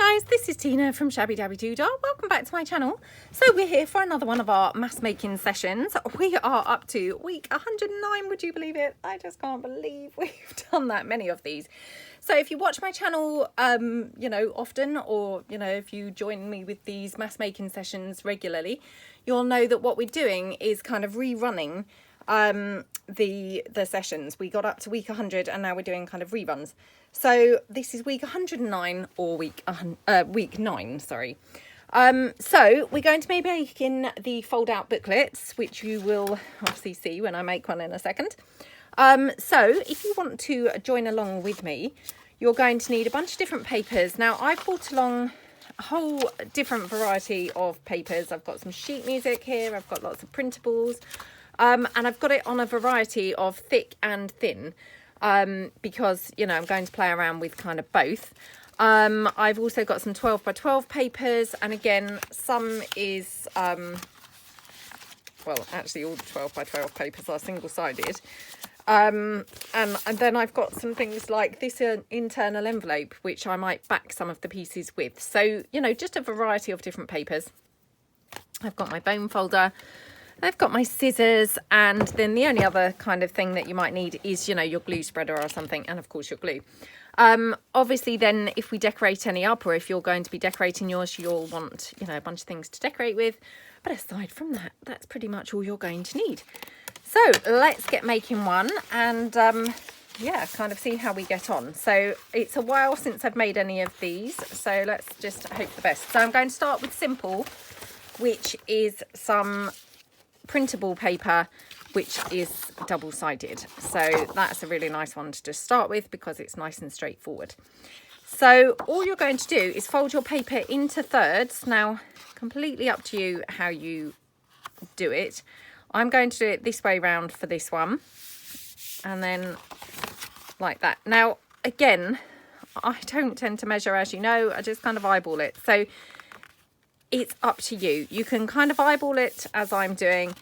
Hi guys, this is Tina from Shabbydabbydoodah. Welcome back to my channel. So we're here for another one of our mass making sessions. We are up to week 109, would you believe it? I just can't believe we've done that many of these. So if you watch my channel, you know, often, or, you know, if you join me with these mass making sessions regularly, you'll know that what we're doing is kind of rerunning the sessions. We got up to week 100 and now we're doing kind of reruns. So this is week 109 or week 9, sorry. So we're going to be making the fold out booklets, which you will obviously see when I make one in a second. So if you want to join along with me, you're going to need a bunch of different papers. Now I've brought along a whole different variety of papers. I've got some sheet music here. I've got lots of printables. And I've got it on a variety of thick and thin. Because, you know, I'm going to play around with kind of both. I've also got some 12 by 12 papers, and again, some is, well, actually all the 12 by 12 papers are single-sided. And then I've got some things like this internal envelope, which I might back some of the pieces with. So, you know, just a variety of different papers. I've got my bone folder. I've got my scissors, and then the only other kind of thing that you might need is, you know, your glue spreader or something, and of course your glue. Obviously then if we decorate any up, or if you're going to be decorating yours, you'll want, you know, a bunch of things to decorate with. But aside from that, that's pretty much all you're going to need. So let's get making one and yeah, kind of see how we get on. So it's a while since I've made any of these, so let's just hope for the best. So I'm going to start with simple, which is some printable paper, which is double-sided. So that's a really nice one to just start with because it's nice and straightforward. So all you're going to do is fold your paper into thirds. Now, completely up to you how you do it. I'm going to do it this way round for this one, and then like that. Now, again, I don't tend to measure, as you know. I just kind of eyeball it. So it's up to you. You can kind of eyeball it as I'm doing.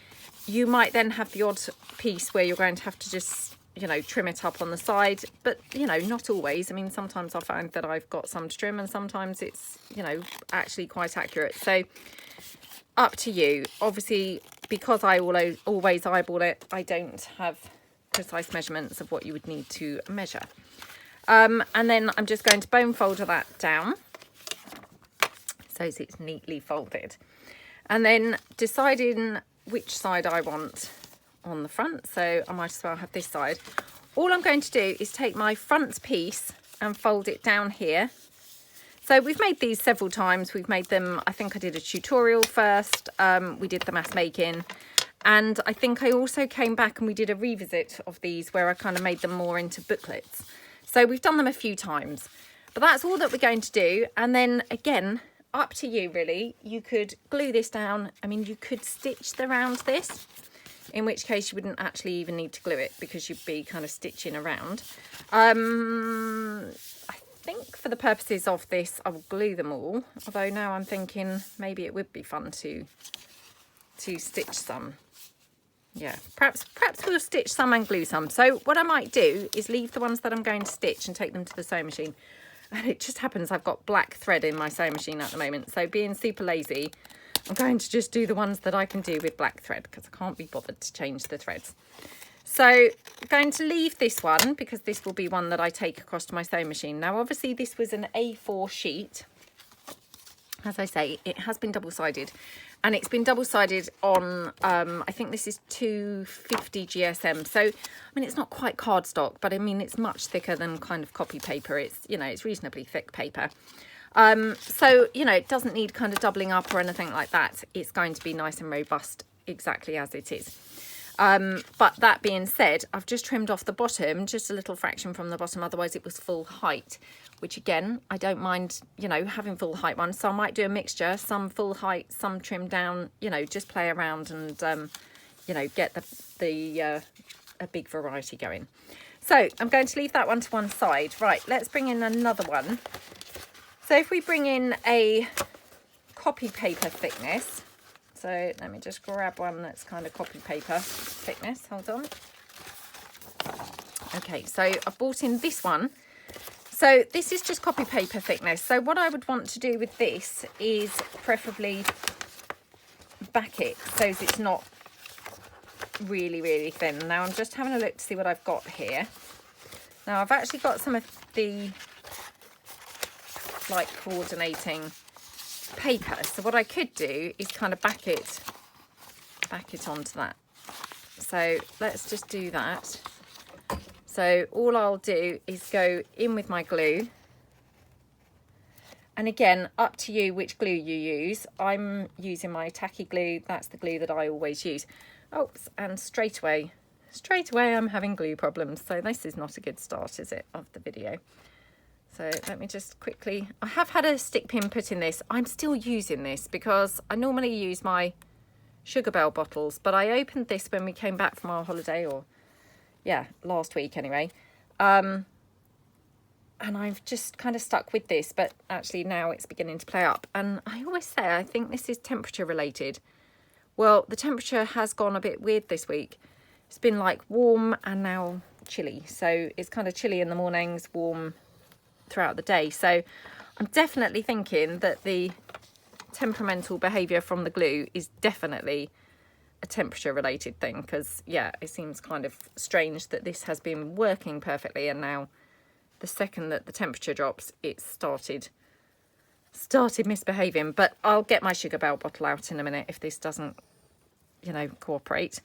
You might then have the odd piece where you're going to have to just, you know, trim it up on the side. But, you know, not always. I mean, sometimes I find that I've got some to trim, and sometimes it's, you know, actually quite accurate. So up to you. Obviously, because I always eyeball it, I don't have precise measurements of what you would need to measure. And then I'm just going to bone folder that down, so it's neatly folded, and then deciding which side I want on the front. So I might as well have this side. All I'm going to do is take my front piece and fold it down here. So we've made these several times. We've made them, I think I did a tutorial first. We did the mass making, and I think I also came back and we did a revisit of these where I kind of made them more into booklets. So we've done them a few times, but that's all that we're going to do. And then again, up to you really. You could glue this down. I mean, you could stitch around this, in which case you wouldn't actually even need to glue it because you'd be kind of stitching around. I think for the purposes of this, I will glue them all. Although now I'm thinking maybe it would be fun to stitch some. Yeah, perhaps we'll stitch some and glue some. So what I might do is leave the ones that I'm going to stitch and take them to the sewing machine. And it just happens I've got black thread in my sewing machine at the moment. So being super lazy, I'm going to just do the ones that I can do with black thread because I can't be bothered to change the threads. So I'm going to leave this one because this will be one that I take across to my sewing machine. Now, obviously, this was an A4 sheet. As I say, it has been double-sided. And it's been double-sided on, I think this is 250 GSM. So, I mean, it's not quite cardstock, but I mean, it's much thicker than kind of copy paper. It's, you know, it's reasonably thick paper. So, you know, it doesn't need kind of doubling up or anything like that. It's going to be nice and robust exactly as it is. But that being said, I've just trimmed off the bottom, just a little fraction from the bottom. Otherwise, it was full height, which again, I don't mind, you know, having full height ones. So I might do a mixture, some full height, some trimmed down, you know, just play around and, you know, get a big variety going. So I'm going to leave that one to one side. Right, let's bring in another one. So if we bring in a copy paper thickness, so let me just grab one that's kind of copy paper thickness. Hold on. Okay, so I've bought in this one. So this is just copy paper thickness. So what I would want to do with this is preferably back it so that it's not really, really thin. Now I'm just having a look to see what I've got here. Now I've actually got some of the like coordinating paper. So what I could do is kind of back it onto that. So let's just do that. So all I'll do is go in with my glue. And again, up to you which glue you use. I'm using my tacky glue. That's the glue that I always use. Oops, and straight away I'm having glue problems. So this is not a good start, is it, of the video? So let me just quickly, I have had a stick pin put in this. I'm still using this because I normally use my Sugar Bell bottles, but I opened this when we came back from our holiday, or yeah, last week anyway. And I've just kind of stuck with this, but actually now it's beginning to play up. And I always say, I think this is temperature related. Well, the temperature has gone a bit weird this week. It's been like warm and now chilly. So it's kind of chilly in the mornings, warm throughout the day. So I'm definitely thinking that the temperamental behaviour from the glue is definitely a temperature related thing, because yeah, it seems kind of strange that this has been working perfectly and now the second that the temperature drops it started misbehaving. But I'll get my Sugar Bell bottle out in a minute if this doesn't, you know, cooperate.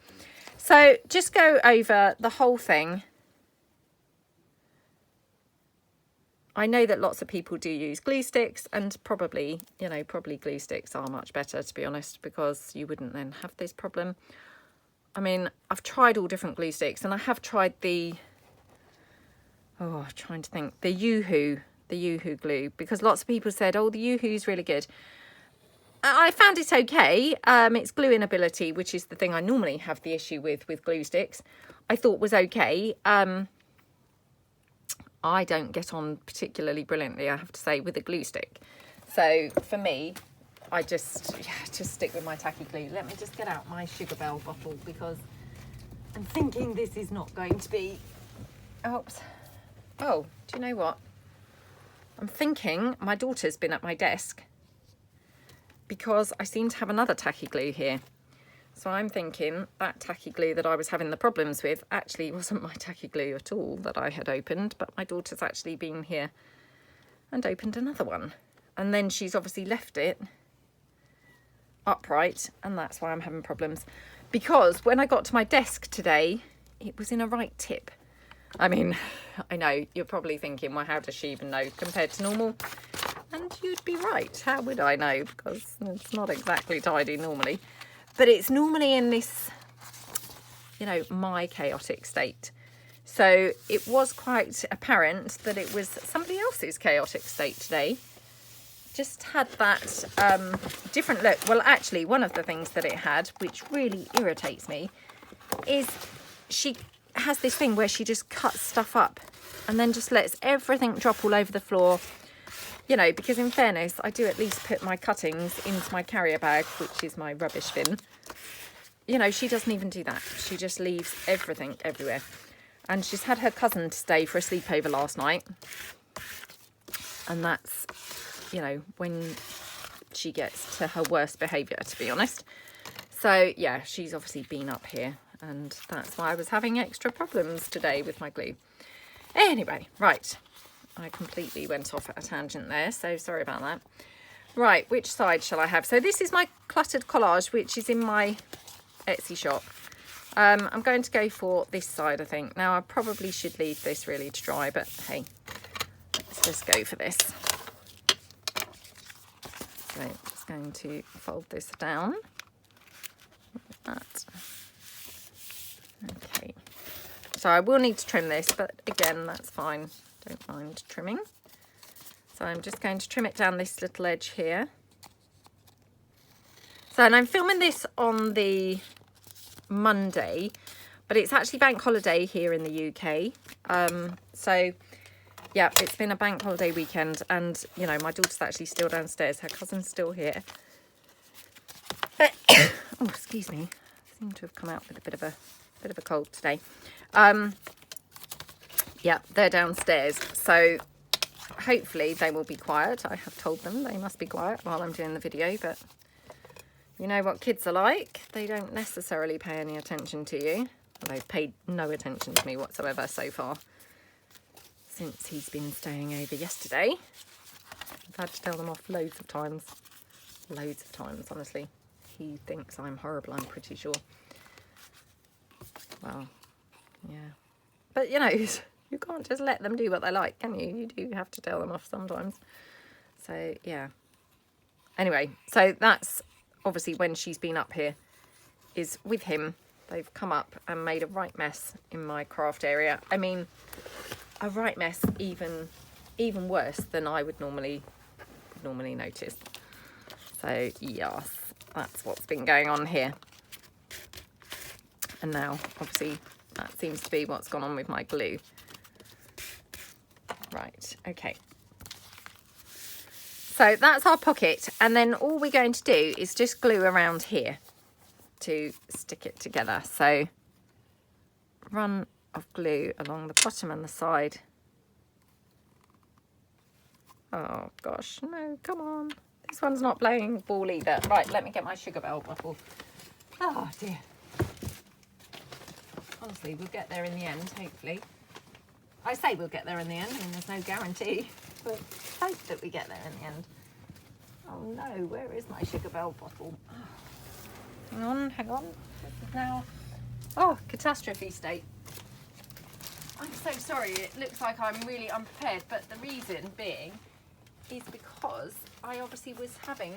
So just go over the whole thing. I know that lots of people do use glue sticks, and probably glue sticks are much better, to be honest, because you wouldn't then have this problem. I mean, I've tried all different glue sticks, and I have tried the, I'm trying to think, the Yoo-hoo glue, because lots of people said, oh, the Yoo-hoo's really good. I found it okay. Its gluing ability, which is the thing I normally have the issue with glue sticks, I thought was okay. I don't get on particularly brilliantly, I have to say, with a glue stick. So for me, I just stick with my tacky glue. Let me just get out my Sugar Bell bottle because I'm thinking this is not going to be... Oops. Oh, do you know what? I'm thinking my daughter's been at my desk because I seem to have another tacky glue here. So I'm thinking that tacky glue that I was having the problems with actually wasn't my tacky glue at all that I had opened, but my daughter's actually been here and opened another one. And then she's obviously left it upright, and that's why I'm having problems. Because when I got to my desk today, it was in a right tip. I mean, I know you're probably thinking, well, how does she even know compared to normal? And you'd be right. How would I know? Because it's not exactly tidy normally. But it's normally in this, you know, my chaotic state. So it was quite apparent that it was somebody else's chaotic state today. Just had that different look. Well, actually, one of the things that it had, which really irritates me, is she has this thing where she just cuts stuff up and then just lets everything drop all over the floor. You know, because in fairness, I do at least put my cuttings into my carrier bag, which is my rubbish bin. You know, she doesn't even do that. She just leaves everything everywhere. And she's had her cousin to stay for a sleepover last night. And that's, you know, when she gets to her worst behaviour, to be honest. So, yeah, she's obviously been up here. And that's why I was having extra problems today with my glue. Anyway, right. I completely went off at a tangent there, so sorry about that. Right, which side shall I have? So this is my cluttered collage, which is in my Etsy shop. I'm going to go for this side, I think. Now, I probably should leave this really to dry, but hey, let's just go for this. So I'm just going to fold this down like that. Okay. So I will need to trim this, but again, that's fine. Don't mind trimming. So I'm just going to trim it down this little edge here. So, and I'm filming this on the Monday, but it's actually bank holiday here in the UK. So yeah, it's been a bank holiday weekend, and you know, my daughter's actually still downstairs. Her cousin's still here. Oh, excuse me. I seem to have come out with a bit of a cold today. Yeah, they're downstairs. So hopefully they will be quiet. I have told them they must be quiet while I'm doing the video, but you know what kids are like. They don't necessarily pay any attention to you. Well, they've paid no attention to me whatsoever so far since he's been staying over yesterday. I've had to tell them off loads of times. Loads of times, honestly. He thinks I'm horrible, I'm pretty sure. Well, yeah. But, you know, you can't just let them do what they like, can you? You do have to tell them off sometimes. So, yeah. Anyway, so that's obviously when she's been up here, is with him. They've come up and made a right mess in my craft area. I mean, a right mess even worse than I would normally notice. So, yes, that's what's been going on here. And now, obviously, that seems to be what's gone on with my glue. Right, okay. So that's our pocket, and then all we're going to do is just glue around here to stick it together. So run of glue along the bottom and the side. Oh gosh, no, come on. This one's not playing ball either. Right, let me get my sugar bell bottle. Oh dear. Honestly, we'll get there in the end, hopefully. I say we'll get there in the end, I mean, there's no guarantee, but hope that we get there in the end. Oh no, where is my sugar bell bottle? Oh. Hang on. This is now, catastrophe state. I'm so sorry, it looks like I'm really unprepared, but the reason being is because I obviously was having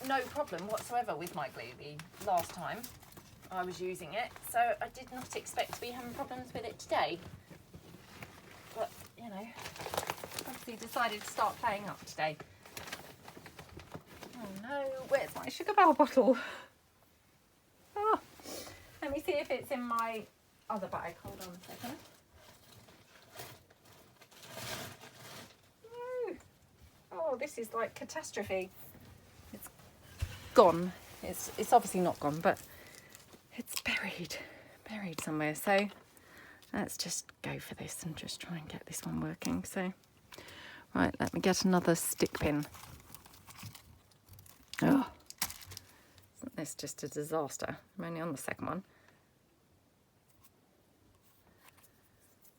no problem whatsoever with my glue the last time I was using it, so I did not expect to be having problems with it today. But, you know, obviously decided to start playing up today. Oh no, where's my sugar bell bottle? Oh, let me see if it's in my other bag. Hold on a second. No. Oh, this is like catastrophe. It's gone. It's obviously not gone, but it's buried somewhere. So let's just go for this and just try and get this one working. So, right, let me get another stick pin. Oh, isn't this just a disaster? I'm only on the second one.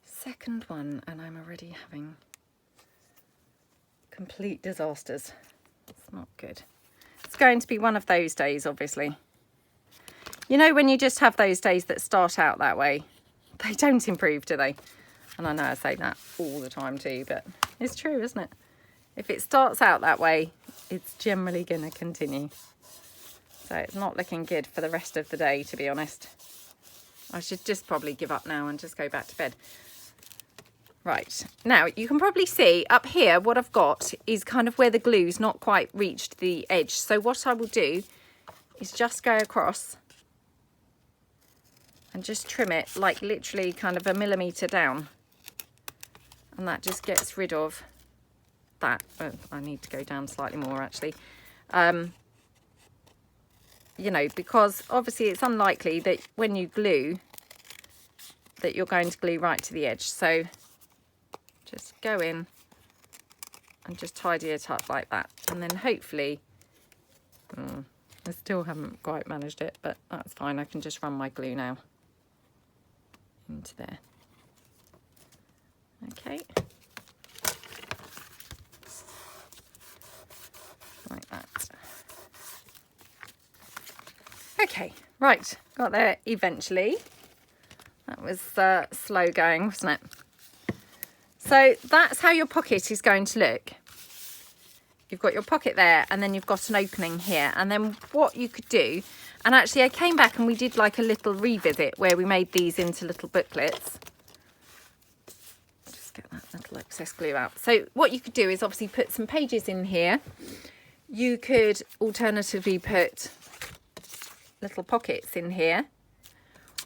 Second one, and I'm already having complete disasters. It's not good. It's going to be one of those days, obviously. You know, when you just have those days that start out that way, they don't improve, do they? And I know I say that all the time too, but it's true, isn't it? If it starts out that way, it's generally going to continue. So it's not looking good for the rest of the day, to be honest. I should just probably give up now and just go back to bed. Right, now you can probably see up here what I've got is kind of where the glue's not quite reached the edge. So what I will do is just go across and just trim it like literally kind of a millimetre down. And that just gets rid of that. Oh, I need to go down slightly more actually. You know, because obviously it's unlikely that when you glue that you're going to glue right to the edge. So just go in and just tidy it up like that. And then hopefully, I still haven't quite managed it, but that's fine. I can just run my glue now into there. Okay. Like that. Okay, right, got there eventually. That was slow going, wasn't it? So that's how your pocket is going to look. You've got your pocket there, and then you've got an opening here. And then what you could do, and actually I came back and we did like a little revisit where we made these into little booklets. Just get that little excess glue out. So what you could do is obviously put some pages in here. You could alternatively put little pockets in here.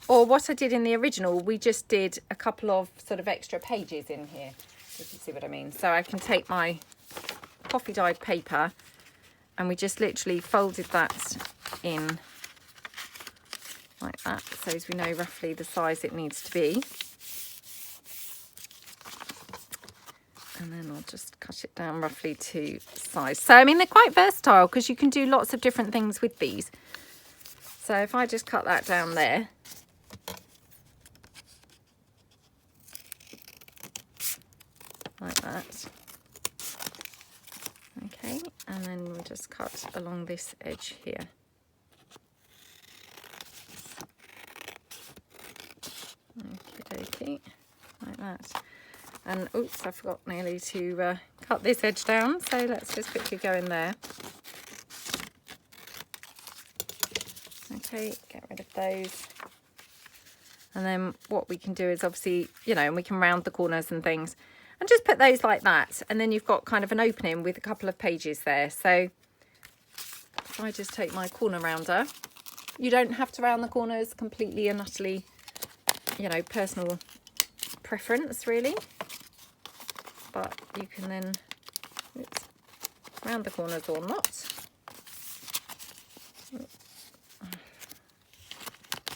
Or what I did in the original, we just did a couple of sort of extra pages in here. You can see what I mean. So I can take my coffee dyed paper and we just literally folded that in like that, so as we know roughly the size it needs to be. And then I'll just cut it down roughly to size. So, I mean, they're quite versatile because you can do lots of different things with these. So if I just cut that down there. Like that. Okay, and then we'll just cut along this edge here. Okie dokie, like that. And oops, I forgot nearly to cut this edge down, so let's just quickly go in there. Okay, get rid of those. And then what we can do is obviously, you know, and we can round the corners and things. And just put those like that. And then you've got kind of an opening with a couple of pages there. So if I just take my corner rounder, you don't have to round the corners, completely and utterly, you know, personal preference really. But you can then round the corners or not.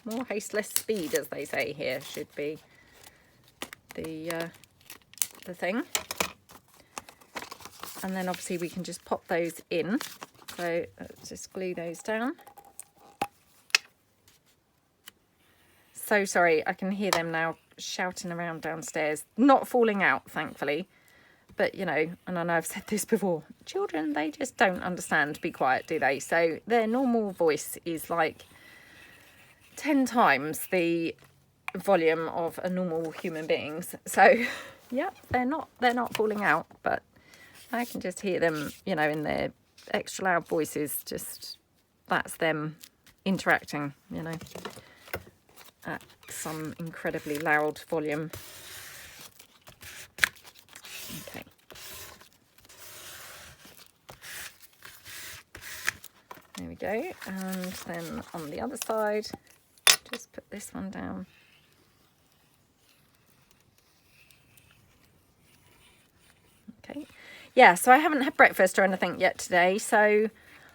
More haste, less speed, as they say here, should be the thing. And then obviously we can just pop those in. So let's just glue those down. So sorry, I can hear them now shouting around downstairs. Not falling out, thankfully. But, you know, and I know I've said this before, children, they just don't understand be quiet, do they? So their normal voice is like 10 times the volume of a normal human being's. So yeah, they're not falling out, but I can just hear them, you know, in their extra loud voices. Just that's them interacting, you know, at some incredibly loud volume. Okay. There we go. And then on the other side, just put this one down. Okay. Yeah, so I haven't had breakfast or anything yet today, so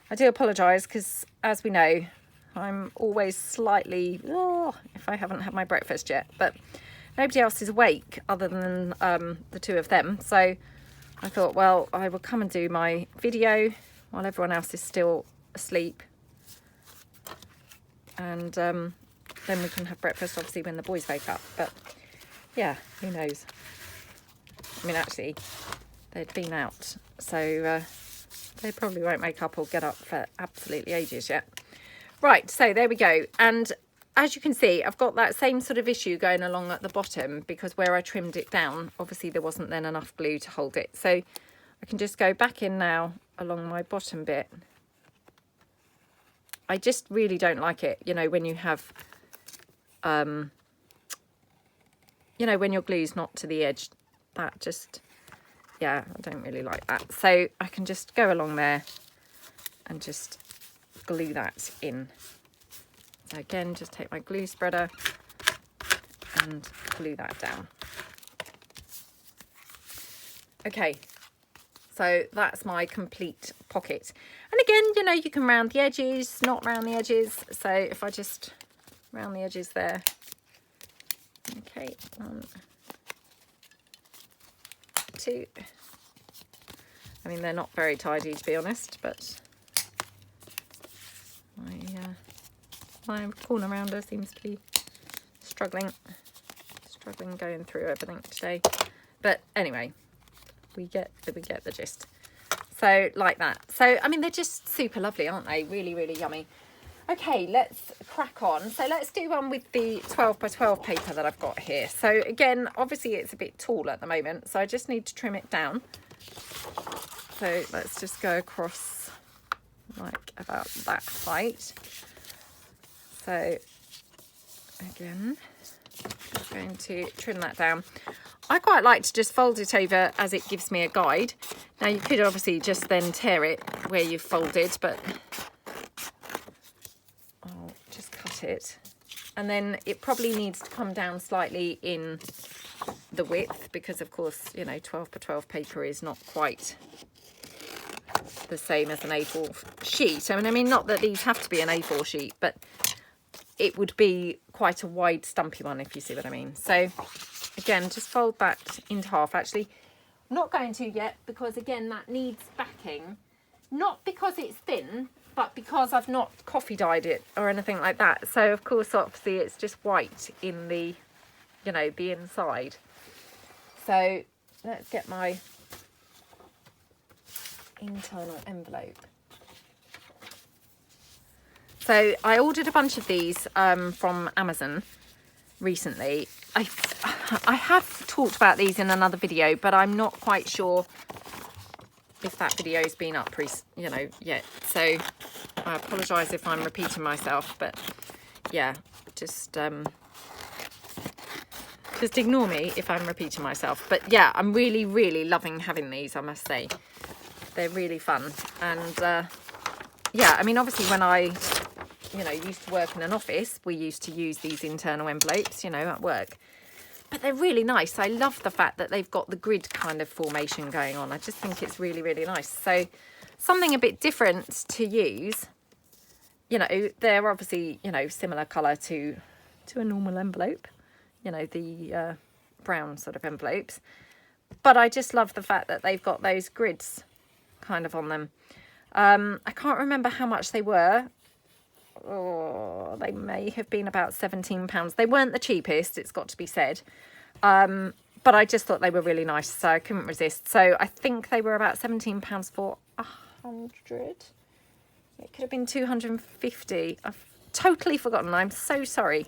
I do apologise because, as we know, I'm always slightly, if I haven't had my breakfast yet, but nobody else is awake other than the two of them. So I thought, well, I will come and do my video while everyone else is still asleep. And then we can have breakfast, obviously, when the boys wake up. But yeah, who knows? I mean, actually, they'd been out, so they probably won't wake up or get up for absolutely ages yet. Right, so there we go. And as you can see, I've got that same sort of issue going along at the bottom, because where I trimmed it down, obviously there wasn't then enough glue to hold it. So I can just go back in now along my bottom bit. I just really don't like it, you know, when you have, you know, when your glue's not to the edge, that just, yeah, I don't really like that. So I can just go along there and just glue that in. So again, just take my glue spreader and glue that down. Okay, so that's my complete pocket. And again, you know, you can round the edges, not round the edges. So if I just round the edges there. Okay, 1, 2. I mean, they're not very tidy, to be honest, but my corner rounder seems to be struggling going through everything today. But anyway, we get the gist. So like that. So I mean, they're just super lovely, aren't they? Really, really yummy. Okay, let's crack on. So let's do one with the 12 by 12 paper that I've got here. So again, obviously it's a bit tall at the moment, so I just need to trim it down. So let's just go across like about that height. So again, I'm going to trim that down. I quite like to just fold it over as it gives me a guide. Now you could obviously just then tear it where you've folded, but I'll just cut it. And then it probably needs to come down slightly in the width because, of course, you know, 12 by 12 paper is not quite the same as an A4 sheet. I mean, not that these have to be an A4 sheet, but it would be quite a wide, stumpy one, if you see what I mean. So again, just fold that into half. Actually, I'm not going to yet because, again, that needs backing. Not because it's thin, but because I've not coffee dyed it or anything like that. So, of course, obviously, it's just white in the, you know, the inside. So, let's get my internal envelope. So, I ordered a bunch of these from Amazon recently. I have talked about these in another video, but I'm not quite sure if that video's been up yet. So I apologise if I'm repeating myself, but yeah, just ignore me if I'm repeating myself. But yeah, I'm really loving having these, I must say. They're really fun. And yeah, I mean, obviously when I used to work in an office, we used to use these internal envelopes, at work. But they're really nice. I love the fact that they've got the grid kind of formation going on. I just think it's really nice. So something a bit different to use. They're obviously, similar colour to a normal envelope. The brown sort of envelopes. But I just love the fact that they've got those grids kind of on them. I can't remember how much they were. Oh, they may have been about £17. They weren't the cheapest, it's got to be said. But I just thought they were really nice, so I couldn't resist. So I think they were about £17 for 100. It could have been 250. I've totally forgotten. I'm so sorry.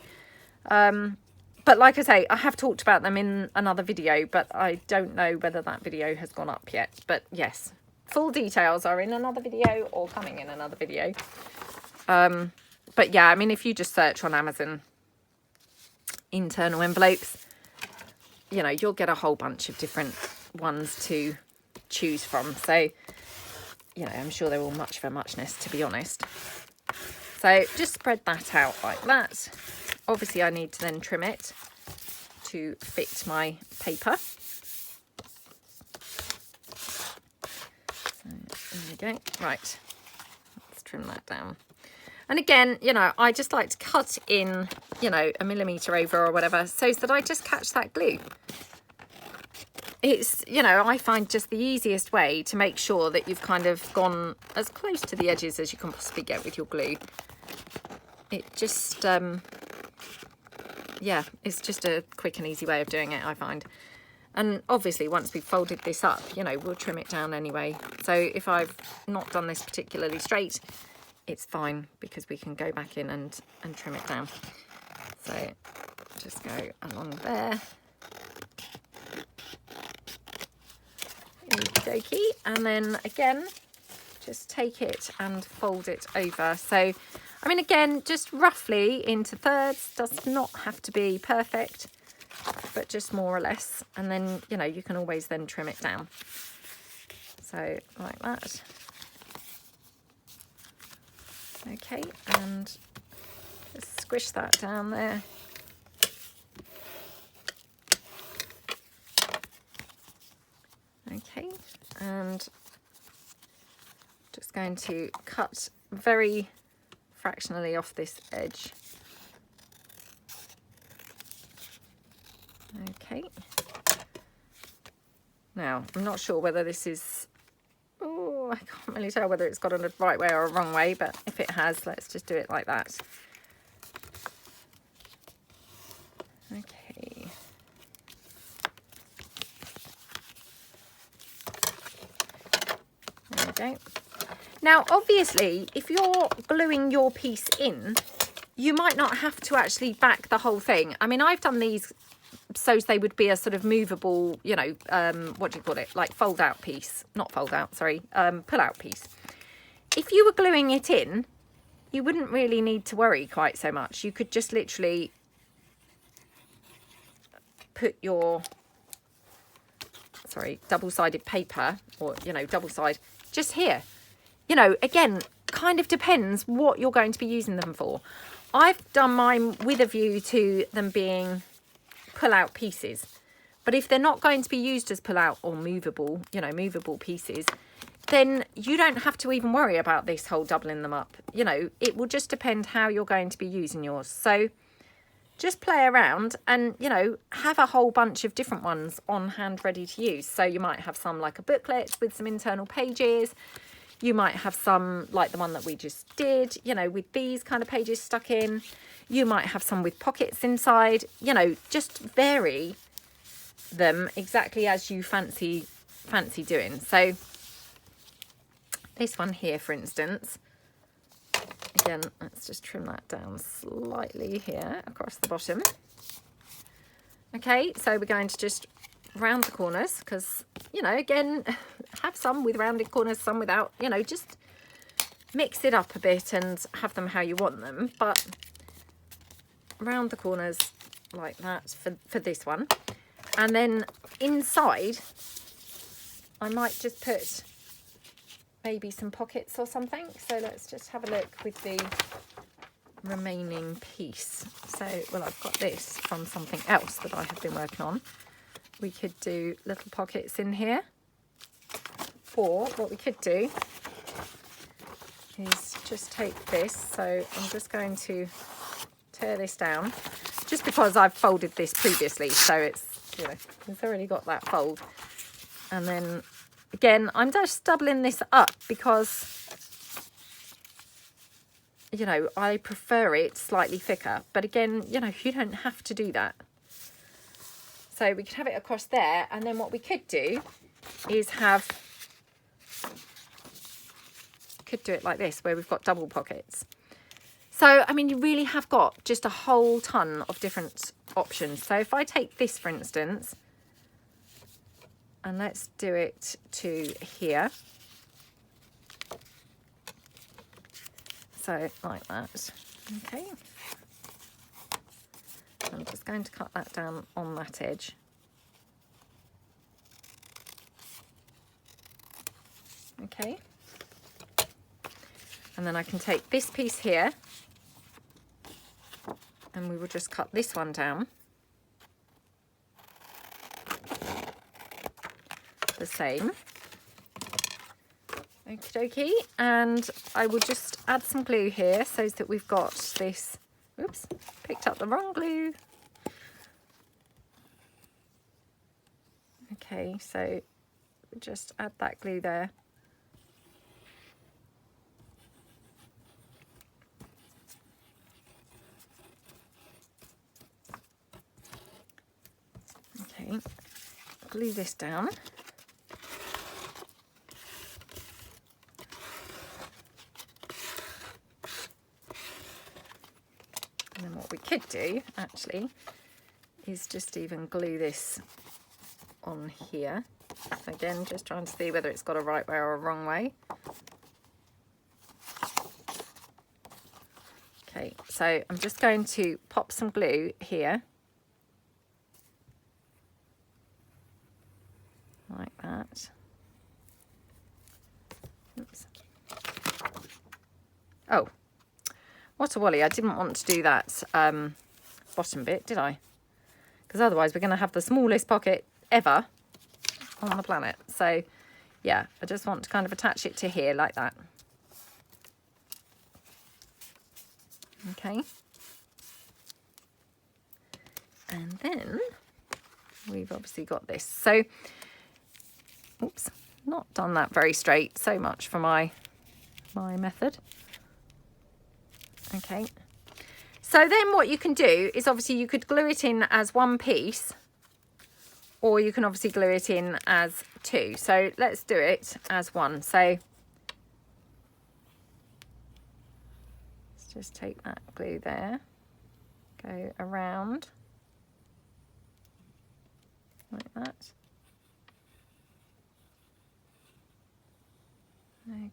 But like I say, I have talked about them in another video, but I don't know whether that video has gone up yet. But yes, full details are in another video or coming in another video. But yeah, I mean, if you just search on Amazon internal envelopes, you'll get a whole bunch of different ones to choose from. So, I'm sure they're all much of a muchness, to be honest. So just spread that out like that. Obviously, I need to then trim it to fit my paper. So there we go. Right, let's trim that down. And again, I just like to cut in, a millimetre over or whatever, so that I just catch that glue. It's, I find just the easiest way to make sure that you've kind of gone as close to the edges as you can possibly get with your glue. It just, yeah, it's just a quick and easy way of doing it, I find. And obviously, once we've folded this up, we'll trim it down anyway. So if I've not done this particularly straight, it's fine because we can go back in and trim it down. So just go along there. Okie dokie. And then again, just take it and fold it over. So, I mean, again, just roughly into thirds. Does not have to be perfect, but just more or less. And then, you can always then trim it down. So like that. Okay, and just squish that down there. Okay, and just going to cut very fractionally off this edge. Okay. Now, I'm not sure whether this is... I can't really tell whether it's got on the right way or a wrong way, but if it has, let's just do it like that. Okay. There we go. Now, obviously, if you're gluing your piece in, you might not have to actually back the whole thing. I mean, I've done these so they would be a sort of movable, what do you call it? Like fold out piece, not fold out, sorry, pull out piece. If you were gluing it in, you wouldn't really need to worry quite so much. You could just literally put your, double-sided paper or, double side just here. Again, kind of depends what you're going to be using them for. I've done mine with a view to them being pull-out pieces, but if they're not going to be used as pull-out or movable, movable pieces, then you don't have to even worry about this whole doubling them up. It will just depend how you're going to be using yours. So just play around and, you know, have a whole bunch of different ones on hand ready to use. So you might have some like a booklet with some internal pages. You might have some like the one that we just did, you know, with these kind of pages stuck in. You might have some with pockets inside, you know, just vary them exactly as you fancy doing. So this one here, for instance, again, let's just trim that down slightly here across the bottom. Okay, so we're going to just round the corners because, you know, again, have some with rounded corners, some without, you know, just mix it up a bit and have them how you want them. But round the corners like that for this one. And then inside, I might just put maybe some pockets or something. So let's just have a look with the remaining piece. So, well, I've got this from something else that I have been working on. We could do little pockets in here. Or what we could do is just take this. So I'm just going to tear this down just because I've folded this previously. So it's, you know, it's already got that fold. And then again, I'm just doubling this up because, you know, I prefer it slightly thicker. But again, you know, you don't have to do that. So we could have it across there. And then what we could do is could do it like this, where we've got double pockets. So, I mean, you really have got just a whole ton of different options. So if I take this, for instance, and let's do it to here. So like that, okay. I'm just going to cut that down on that edge. Okay. And then I can take this piece here and we will just cut this one down the same. Okie dokie. And I will just add some glue here so that we've got this. Oops, picked up the wrong glue. Okay, so just add that glue there. Okay, glue this down. And then what we could do, actually, is just even glue this on here. So again, just trying to see whether it's got a right way or a wrong way. Okay, so I'm just going to pop some glue here. Like that. Oops. Oh. What a wally, I didn't want to do that bottom bit, did I? Because otherwise we're going to have the smallest pocket ever on the planet. So, yeah, I just want to kind of attach it to here like that. Okay. And then we've obviously got this. So, oops, not done that very straight. So much for my method. Okay, so then what you can do is obviously you could glue it in as one piece, or you can obviously glue it in as two. So let's do it as one. So let's just take that glue there, go around like that.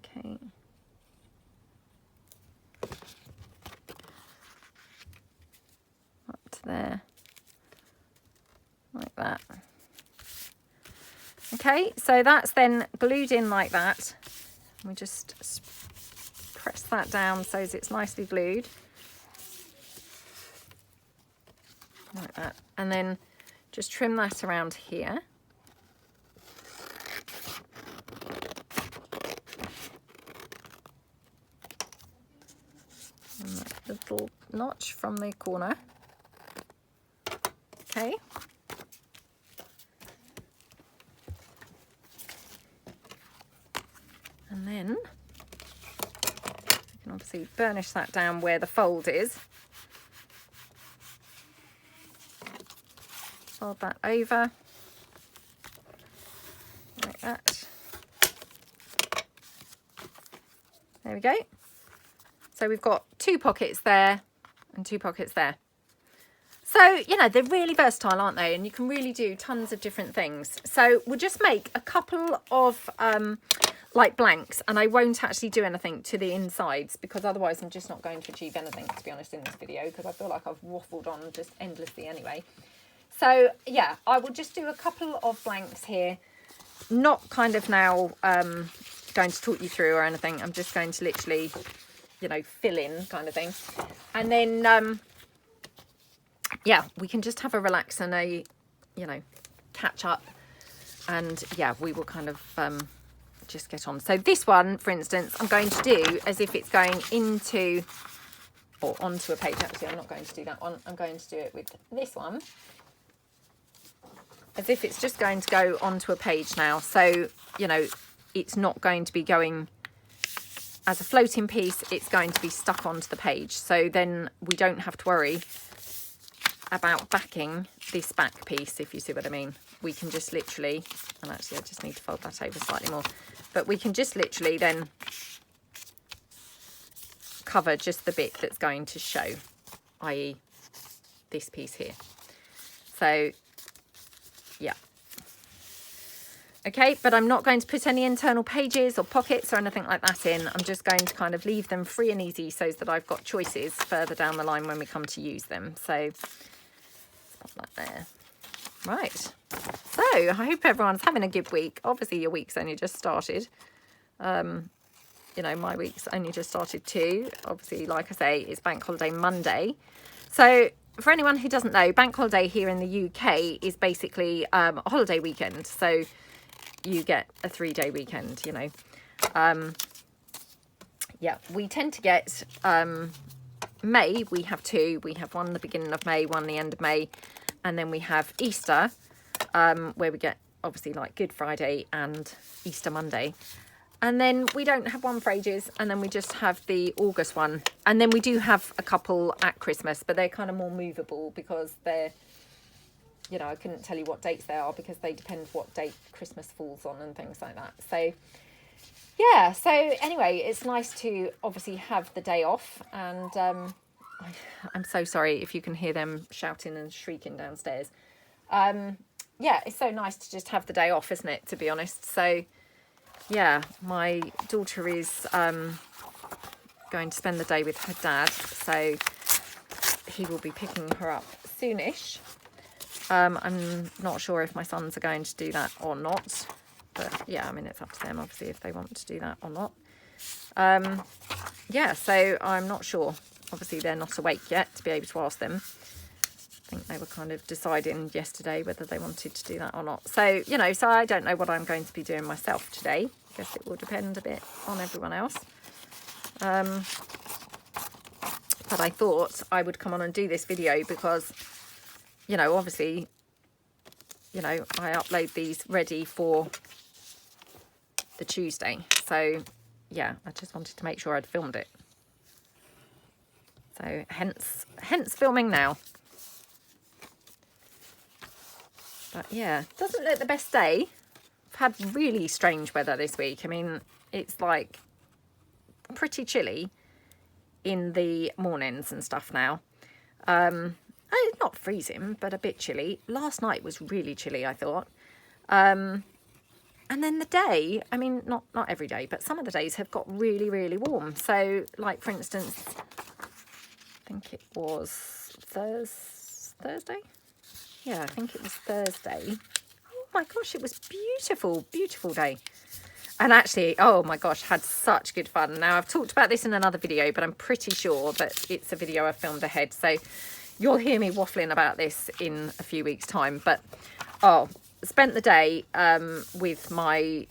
Okay. There like that. Okay, so that's then glued in like that. We just press that down so it's nicely glued like that, and then just trim that around here. And that little notch from the corner. Okay. And then you can obviously burnish that down where the fold is. Fold that over like that. There we go. So we've got 2 pockets there and 2 pockets there. So, you know, they're really versatile, aren't they? And you can really do tons of different things. So we'll just make a couple of like blanks, and I won't actually do anything to the insides because otherwise I'm just not going to achieve anything, to be honest, in this video, because I feel like I've waffled on just endlessly anyway. So yeah, I will just do a couple of blanks here, not kind of now going to talk you through or anything. I'm just going to literally, you know, fill in kind of thing. And then yeah, we can just have a relax and a, you know, catch up, and yeah, we will kind of just get on. So this one, for instance, I'm going to do as if it's going into or onto a page. Actually, I'm not going to do that one. I'm going to do it with this one as if it's just going to go onto a page now. So, you know, it's not going to be going as a floating piece. It's going to be stuck onto the page. So then we don't have to worry about backing this back piece, if you see what I mean. We can just literally, and actually I just need to fold that over slightly more, but we can just literally then cover just the bit that's going to show, i.e. this piece here. So yeah, okay, but I'm not going to put any internal pages or pockets or anything like that in. I'm just going to kind of leave them free and easy so that I've got choices further down the line when we come to use them. So like there. Right, so I hope everyone's having a good week. Obviously your week's only just started. You know, my week's only just started too. Obviously, like I say, it's bank holiday Monday. So for anyone who doesn't know, bank holiday here in the UK is basically a holiday weekend. So you get a 3-day weekend, you know. Yeah, we tend to get May, we have 2. We have one the beginning of May, one the end of May, and then we have Easter, where we get obviously like Good Friday and Easter Monday. And then we don't have one for ages, and then we just have the August one. And then we do have a couple at Christmas, but they're kind of more movable because they're, you know, I couldn't tell you what dates they are because they depend what date Christmas falls on and things like that. So yeah, so anyway, it's nice to obviously have the day off, and I'm so sorry if you can hear them shouting and shrieking downstairs. Yeah, it's so nice to just have the day off, isn't it, to be honest? So yeah, my daughter is going to spend the day with her dad, so he will be picking her up soonish. I'm not sure if my sons are going to do that or not, but yeah, I mean, it's up to them obviously if they want to do that or not. Yeah, so I'm not sure. Obviously they're not awake yet to be able to ask them. I think they were kind of deciding yesterday whether they wanted to do that or not. So, you know, so I don't know what I'm going to be doing myself today. I guess it will depend a bit on everyone else. But I thought I would come on and do this video because, you know, obviously, you know, I upload these ready for the Tuesday. So, yeah, I just wanted to make sure I'd filmed it. So, hence filming now. But yeah, doesn't look the best day. I've had really strange weather this week. I mean, it's like pretty chilly in the mornings and stuff now. Not freezing, but a bit chilly. Last night was really chilly, I thought. And then the day, I mean, not every day, but some of the days have got really, really warm. So, like, for instance, I think it was Thursday? Yeah, I think it was Thursday. Oh my gosh, it was beautiful, beautiful day. And actually, oh my gosh, had such good fun. Now, I've talked about this in another video, but I'm pretty sure that it's a video I filmed ahead. So you'll hear me waffling about this in a few weeks' time. But, oh, spent the day with my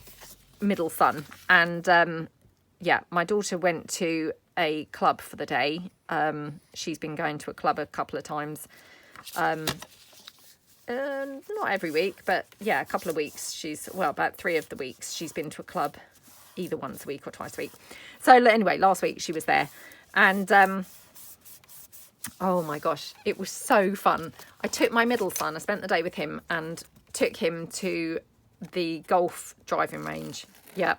middle son. And, yeah, my daughter went to a club for the day. She's been going to a club a couple of times. not every week, but yeah, a couple of weeks. About 3 of the weeks she's been to a club, either once a week or twice a week. So anyway, last week she was there, and oh my gosh, it was so fun. I took my middle son, I spent the day with him and took him to the golf driving range. Yeah,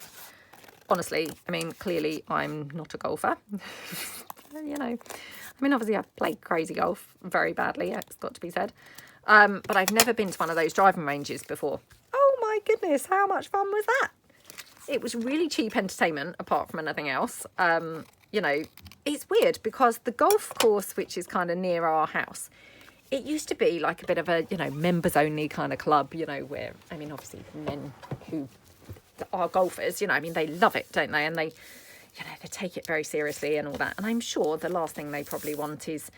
honestly, I mean, clearly I'm not a golfer. You know, I mean, obviously I've played crazy golf very badly, it's got to be said. But I've never been to one of those driving ranges before. Oh my goodness, how much fun was that? It was really cheap entertainment apart from anything else. You know, it's weird because the golf course, which is kind of near our house, it used to be like a bit of a, you know, members only kind of club, you know, where, I mean, obviously men who are golfers, you know, I mean, they love it, don't they? And they, you know, they take it very seriously and all that. And I'm sure the last thing they probably want is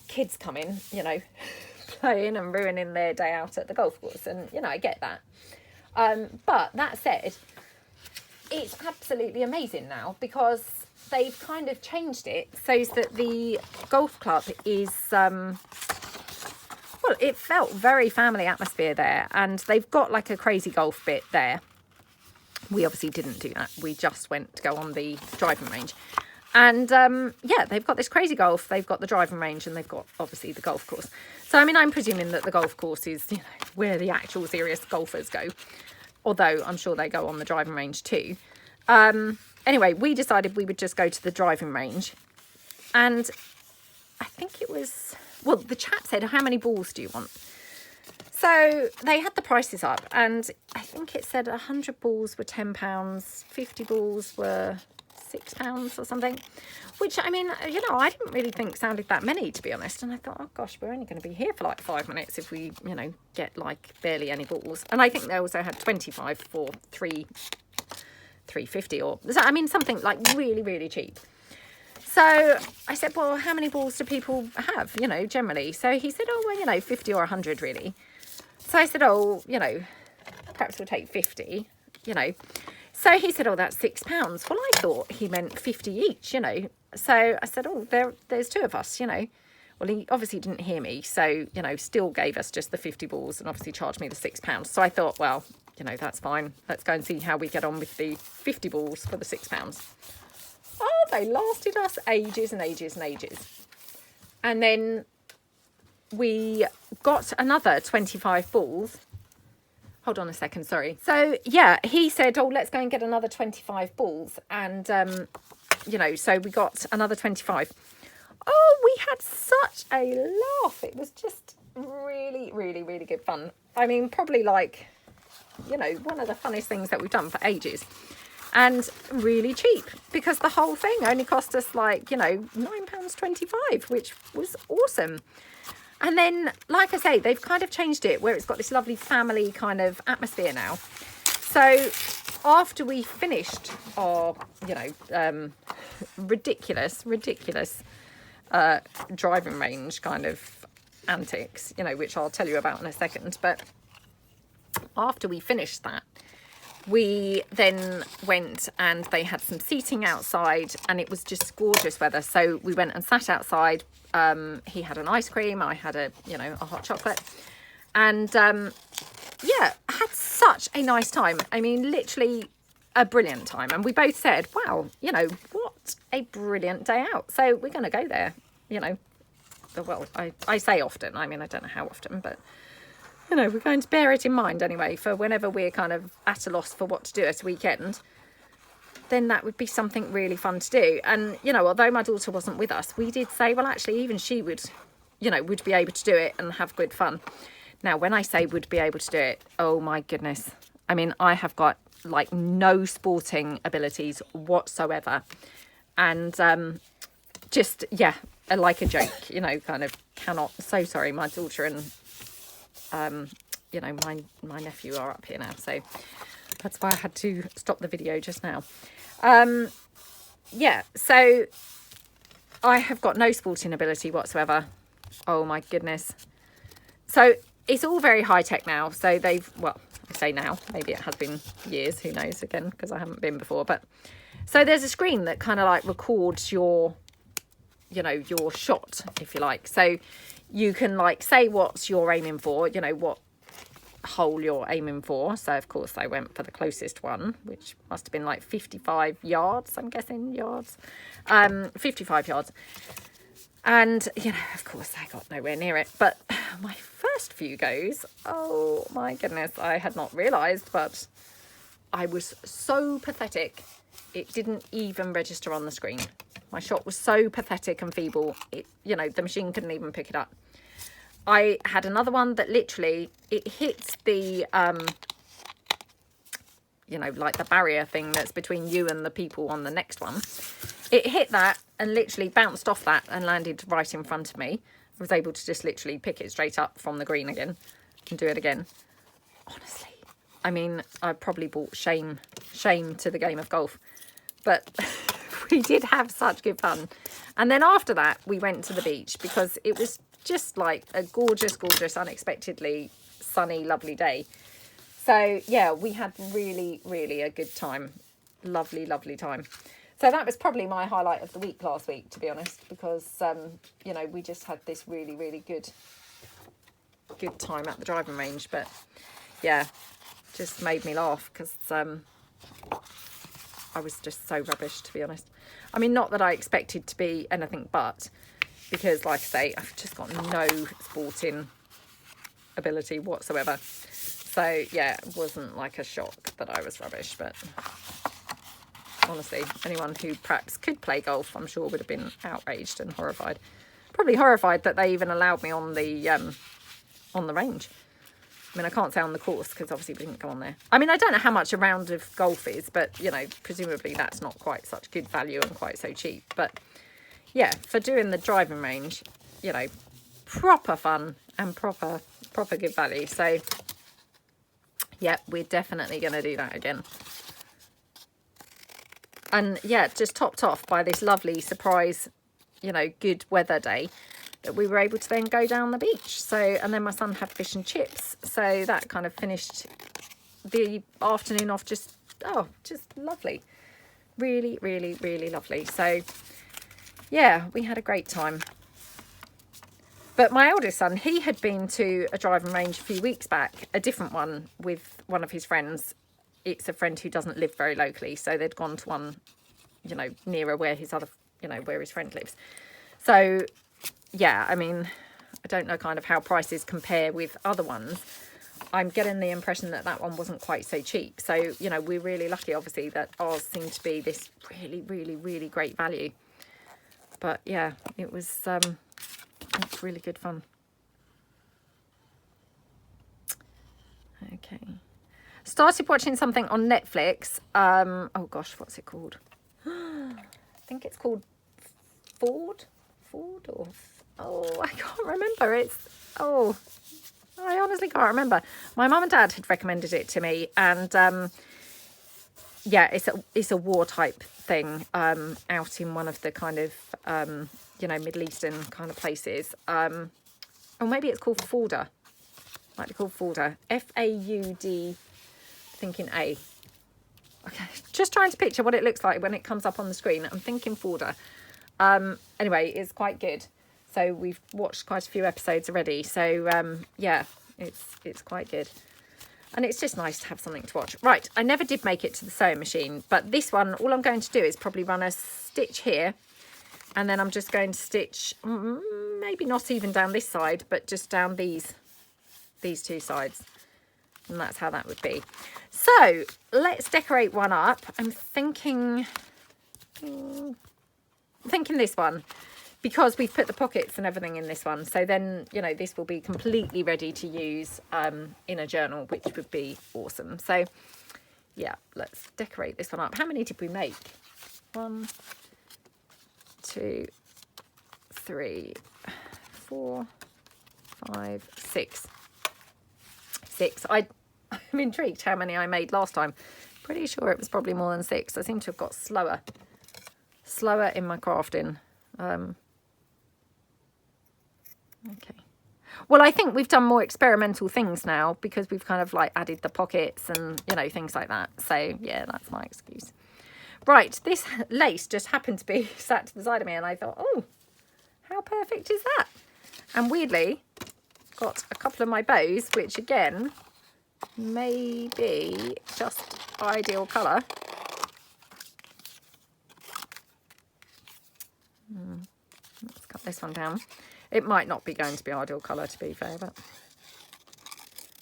kids coming, you know, playing and ruining their day out at the golf course. And, you know, I get that. But that said, it's absolutely amazing now because they've kind of changed it so that the golf club is, well, it felt very family atmosphere there, and they've got like a crazy golf bit there. We obviously didn't do that. We just went to go on the driving range. And yeah, they've got this crazy golf, they've got the driving range, and they've got obviously the golf course. So, I mean, I'm presuming that the golf course is, you know, where the actual serious golfers go. Although I'm sure they go on the driving range too. Anyway, we decided we would just go to the driving range. And I think it was, well, the chap said, how many balls do you want? So they had the prices up, and I think it said 100 balls were £10, 50 balls were £6 or something, which, I mean, you know, I didn't really think sounded that many, to be honest. And I thought, oh gosh, we're only going to be here for like 5 minutes if we, you know, get like barely any balls. And I think they also had 25 for $3.50 or, I mean, something like really, really cheap. So I said, well, how many balls do people have, you know, generally? So he said, oh, well, you know, 50 or 100 really. So I said, oh, you know, perhaps we'll take 50, you know. So he said, oh, that's £6. Well, I thought he meant 50 each, you know. So I said, oh, there's 2 of us, you know. Well, he obviously didn't hear me. So, you know, still gave us just the 50 balls and obviously charged me the £6. So I thought, well, you know, that's fine. Let's go and see how we get on with the 50 balls for the £6. Oh, they lasted us ages and ages and ages. And then we got another 25 balls. Hold on a second, sorry. So, yeah, he said, oh, let's go and get another 25 balls. And, you know, so we got another 25. Oh, we had such a laugh. It was just really, really, really good fun. I mean, probably like, you know, one of the funnest things that we've done for ages. And really cheap, because the whole thing only cost us like, you know, £9.25, which was awesome. And then, like I say, they've kind of changed it where it's got this lovely family kind of atmosphere now. So after we finished our, you know, ridiculous driving range kind of antics, you know, which I'll tell you about in a second. But after we finished that, we then went and they had some seating outside, and it was just gorgeous weather. So we went and sat outside. He had an ice cream, I had a hot chocolate, and yeah, I had such a nice time. I mean, literally a brilliant time. And we both said, wow, you know, what a brilliant day out. So we're going to go there, you know. Well, I say often, I mean, I don't know how often, but you know, we're going to bear it in mind anyway for whenever we're kind of at a loss for what to do at a weekend. Then that would be something really fun to do. And, you know, although my daughter wasn't with us, we did say, well, actually, even she would, you know, would be able to do it and have good fun. Now, when I say would be able to do it, oh my goodness. I mean, I have got like no sporting abilities whatsoever. And just, yeah, like a joke, you know, kind of cannot. So sorry, my daughter and you know, my nephew are up here now, so that's why I had to stop the video just now. Yeah, so I have got no sporting ability whatsoever. Oh my goodness. So it's all very high tech now. So they've, well, I say now, maybe it has been years, who knows, again, because I haven't been before. But so there's a screen that kind of like records your, you know, your shot, if you like. So you can like say what you're aiming for, you know, what hole you're aiming for. So of course I went for the closest one, which must have been like 55 yards, I'm guessing, yards. 55 yards. And, you know, of course I got nowhere near it. But my first few goes, oh my goodness, I had not realised, but I was so pathetic. It didn't even register on the screen. My shot was so pathetic and feeble. It, you know, the machine couldn't even pick it up. I had another one that literally, it hit the, you know, like the barrier thing that's between you and the people on the next one. It hit that and literally bounced off that and landed right in front of me. I was able to just literally pick it straight up from the green again and do it again. Honestly, I mean, I probably brought shame to the game of golf. But we did have such good fun. And then after that, we went to the beach because it was just like a gorgeous, gorgeous, unexpectedly sunny, lovely day. So, yeah, we had really, really a good time. Lovely, lovely time. So that was probably my highlight of the week last week, to be honest, because, you know, we just had this really, really good time at the driving range. But, yeah, just made me laugh because I was just so rubbish, to be honest. I mean, not that I expected to be anything but, because, like I say, I've just got no sporting ability whatsoever. So, yeah, it wasn't like a shock that I was rubbish, but honestly, anyone who perhaps could play golf, I'm sure would have been outraged and horrified. Probably horrified that they even allowed me on the range. I mean, I can't say on the course because obviously we didn't go on there. I mean, I don't know how much a round of golf is, but, you know, presumably that's not quite such good value and quite so cheap. But, yeah, for doing the driving range, you know, proper fun and proper good value. So, yeah, we're definitely going to do that again. And, yeah, just topped off by this lovely surprise, you know, good weather day that we were able to then go down the beach. So, and then my son had fish and chips. So that kind of finished the afternoon off just lovely. Really, really, really lovely. So, yeah, we had a great time. But my eldest son, he had been to a driving range a few weeks back, a different one with one of his friends. It's a friend who doesn't live very locally. So they'd gone to one, you know, nearer where his other, you know, where his friend lives. So, yeah, I mean, I don't know kind of how prices compare with other ones. I'm getting the impression that that one wasn't quite so cheap. So, you know, we're really lucky, obviously, that ours seemed to be this really, really, really great value. But, yeah, it was really good fun. Okay. Started watching something on Netflix. Oh, gosh, what's it called? I think it's called Ford or... Oh, I can't remember. I honestly can't remember. My mum and dad had recommended it to me, and yeah, it's a war type thing out in one of the kind of you know, Middle Eastern kind of places. Or maybe it's called Forda. Might be called Forda. F-A-U-D, thinking A. Okay, just trying to picture what it looks like when it comes up on the screen. I'm thinking Forda. Anyway, it's quite good. So we've watched quite a few episodes already. So, yeah, it's quite good. And it's just nice to have something to watch. Right, I never did make it to the sewing machine. But this one, all I'm going to do is probably run a stitch here. And then I'm just going to stitch, maybe not even down this side, but just down these two sides. And that's how that would be. So, let's decorate one up. I'm thinking this one, because we've put the pockets and everything in this one. So then, you know, this will be completely ready to use in a journal, which would be awesome. So, yeah, let's decorate this one up. How many did we make? 1, 2, 3, 4, 5, 6. 6. I'm intrigued how many I made last time. Pretty sure it was probably more than 6. I seem to have got slower in my crafting. Okay. Well, I think we've done more experimental things now because we've kind of like added the pockets and, you know, things like that. So, yeah, that's my excuse. Right, this lace just happened to be sat to the side of me and I thought, oh, how perfect is that? And weirdly, got a couple of my bows, which again, may be just ideal colour. Let's cut this one down. It might not be going to be ideal colour, to be fair, but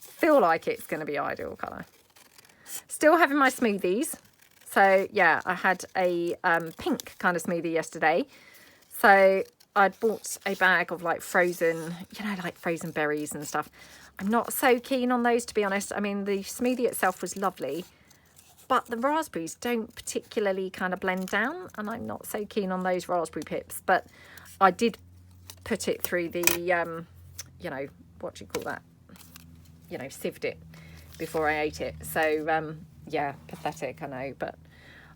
feel like it's going to be ideal colour. Still having my smoothies. So yeah, I had a pink kind of smoothie yesterday. So I'd bought a bag of like frozen, you know, like frozen berries and stuff. I'm not so keen on those, to be honest. I mean, the smoothie itself was lovely, but the raspberries don't particularly kind of blend down, and I'm not so keen on those raspberry pips. But I did put it through the, you know, what do you call that? You know, sieved it before I ate it. So, yeah, pathetic, I know. But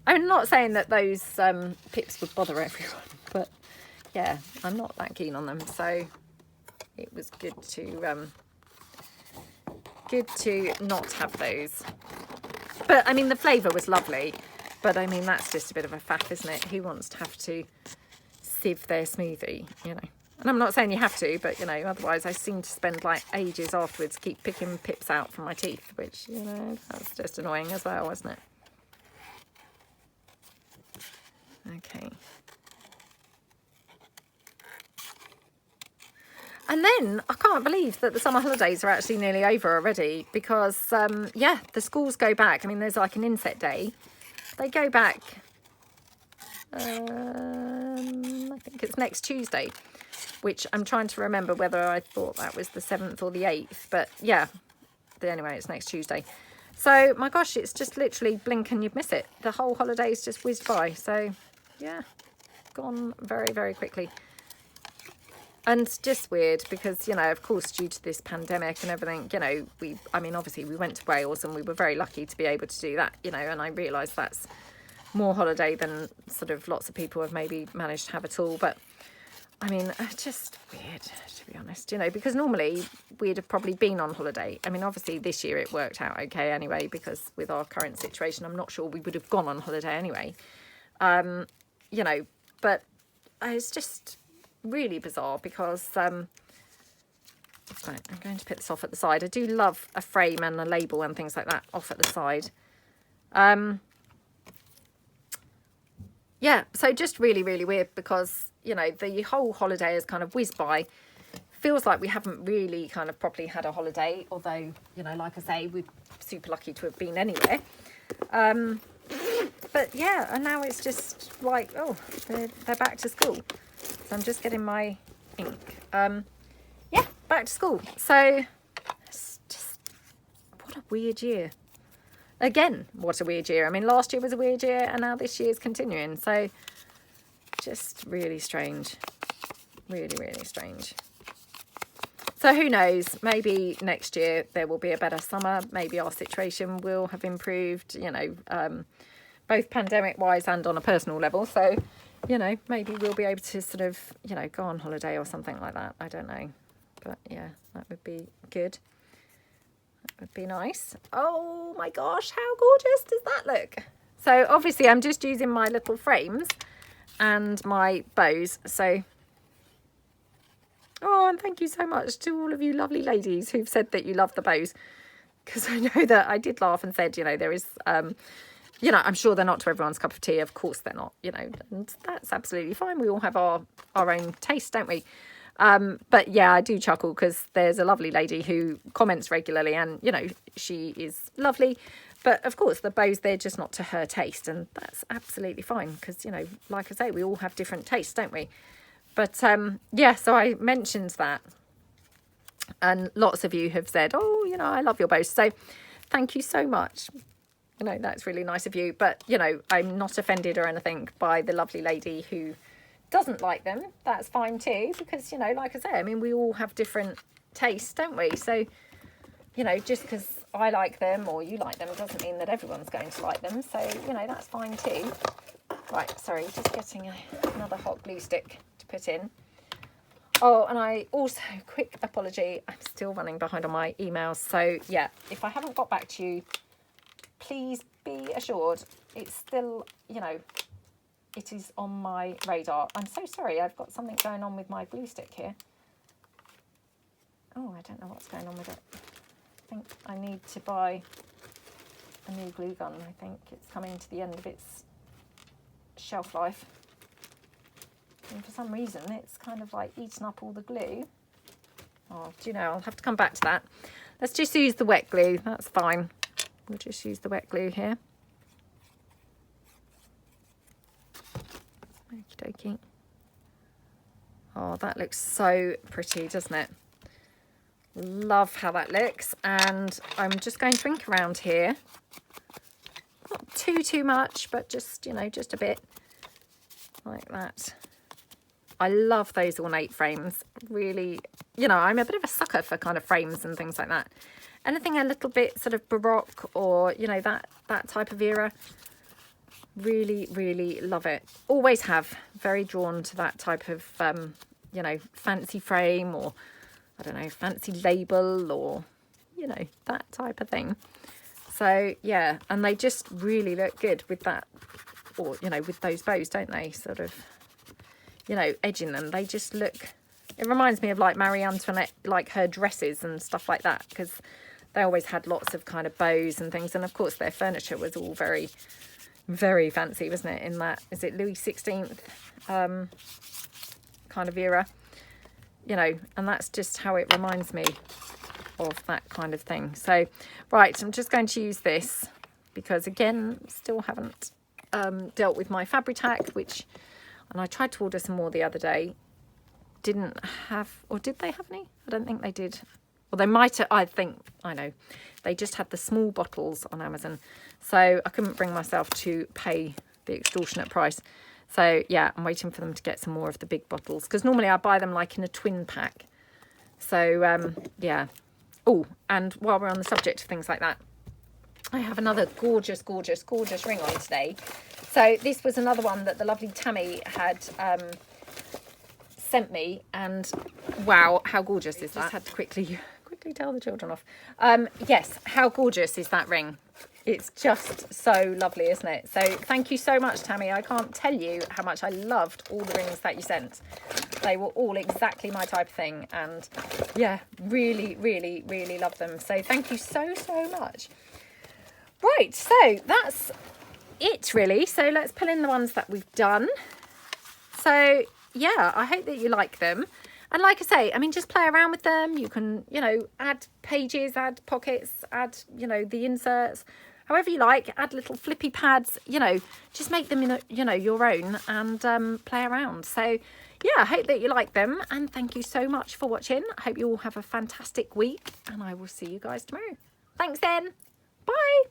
I'm not saying that those pips would bother everyone. But, yeah, I'm not that keen on them. So it was good to not have those. But, I mean, the flavour was lovely. But, I mean, that's just a bit of a faff, isn't it? Who wants to have to sieve their smoothie, you know? And I'm not saying you have to, but, you know, otherwise I seem to spend, like, ages afterwards keep picking pips out from my teeth, which, you know, that's just annoying as well, isn't it? Okay. And then I can't believe that the summer holidays are actually nearly over already because, yeah, the schools go back. I mean, there's like an inset day. They go back, I think it's next Tuesday, which I'm trying to remember whether I thought that was the 7th or the 8th. But, yeah, anyway, it's next Tuesday. So, my gosh, it's just literally blink and you'd miss it. The whole holiday's just whizzed by. So, yeah, gone very, very quickly. And just weird because, you know, of course, due to this pandemic and everything, you know, I mean, obviously we went to Wales and we were very lucky to be able to do that, you know, and I realise that's more holiday than sort of lots of people have maybe managed to have at all. But, I mean, just weird, to be honest, you know, because normally we'd have probably been on holiday. I mean, obviously this year it worked out okay anyway, because with our current situation, I'm not sure we would have gone on holiday anyway, you know, but it's just really bizarre because right, I'm going to put this off at the side. I do love a frame and a label and things like that off at the side. Yeah, so just really, really weird because, you know, the whole holiday has kind of whizzed by. Feels like we haven't really kind of properly had a holiday, although, you know, like I say, we're super lucky to have been anywhere. But yeah, and now it's just like, oh, they're back to school. So I'm just getting my ink. Yeah, back to school. So it's just, what a weird year. Again, what a weird year. I mean, last year was a weird year and now this year is continuing. So just really strange. Really, really strange. So who knows, maybe next year there will be a better summer. Maybe our situation will have improved, you know, both pandemic-wise and on a personal level. So, you know, maybe we'll be able to sort of, you know, go on holiday or something like that. I don't know. But, yeah, that would be good. That would be nice. Oh, my gosh, how gorgeous does that look? So, obviously, I'm just using my little frames and my bows. So, oh, and thank you so much to all of you lovely ladies who've said that you love the bows. Because I know that I did laugh and said, you know, there is... you know, I'm sure they're not to everyone's cup of tea. Of course they're not, you know, and that's absolutely fine. We all have our own taste, don't we? But yeah, I do chuckle because there's a lovely lady who comments regularly and, you know, she is lovely. But of course, the bows, they're just not to her taste. And that's absolutely fine because, you know, like I say, we all have different tastes, don't we? But yeah, so I mentioned that. And lots of you have said, oh, you know, I love your bows. So thank you so much. You know, that's really nice of you. But, you know, I'm not offended or anything by the lovely lady who doesn't like them. That's fine too. Because, you know, like I say, I mean, we all have different tastes, don't we? So, you know, just because I like them or you like them doesn't mean that everyone's going to like them. So, you know, that's fine too. Right, sorry, just getting another hot glue stick to put in. Oh, and I also, quick apology, I'm still running behind on my emails. So, yeah, if I haven't got back to you, please be assured it's still, you know, it is on my radar. I'm so sorry, I've got something going on with my glue stick here. Oh, I don't know what's going on with it. I think I need to buy a new glue gun. I think it's coming to the end of its shelf life. And for some reason, it's kind of like eaten up all the glue. Oh, do you know, I'll have to come back to that. Let's just use the wet glue. That's fine. We'll just use the wet glue here. Okie dokie. Oh, that looks so pretty, doesn't it? Love how that looks. And I'm just going to ink around here. Not too much, but just, you know, just a bit like that. I love those ornate frames. Really, you know, I'm a bit of a sucker for kind of frames and things like that. Anything a little bit sort of Baroque or, you know, that type of era. Really, really love it. Always have. Very drawn to that type of, you know, fancy frame or, I don't know, fancy label or, you know, that type of thing. So, yeah, and they just really look good with that, or, you know, with those bows, don't they? Sort of, you know, edging them. They just look, it reminds me of like Marie Antoinette, like her dresses and stuff like that, because they always had lots of kind of bows and things. And of course, their furniture was all very, very fancy, wasn't it? In that, is it Louis XVI kind of era? You know, and that's just how it reminds me of that kind of thing. So, right, I'm just going to use this because, again, still haven't dealt with my Fabri-Tac, which, and I tried to order some more the other day. Didn't have, or did they have any? I don't think they did. Well, they might have, I know. They just had the small bottles on Amazon. So I couldn't bring myself to pay the extortionate price. So, yeah, I'm waiting for them to get some more of the big bottles. Because normally I buy them like in a twin pack. So, yeah. Oh, and while we're on the subject of things like that, I have another gorgeous, gorgeous, gorgeous ring on today. So this was another one that the lovely Tammy had sent me. And, wow, how gorgeous is that? Just had to quickly tell the children off. Yes, how gorgeous is that ring? It's just so lovely, isn't it? So thank you so much, Tammy. I can't tell you how much I loved all the rings that you sent. They were all exactly my type of thing. And yeah, really, really, really love them. So thank you so, so much. Right, so that's it really. So let's pull in the ones that we've done. So yeah, I hope that you like them. And like I say, I mean, just play around with them. You can, you know, add pages, add pockets, add, you know, the inserts, however you like, add little flippy pads, you know, just make them, you know, your own and play around. So yeah, I hope that you like them. And thank you so much for watching. I hope you all have a fantastic week and I will see you guys tomorrow. Thanks then. Bye.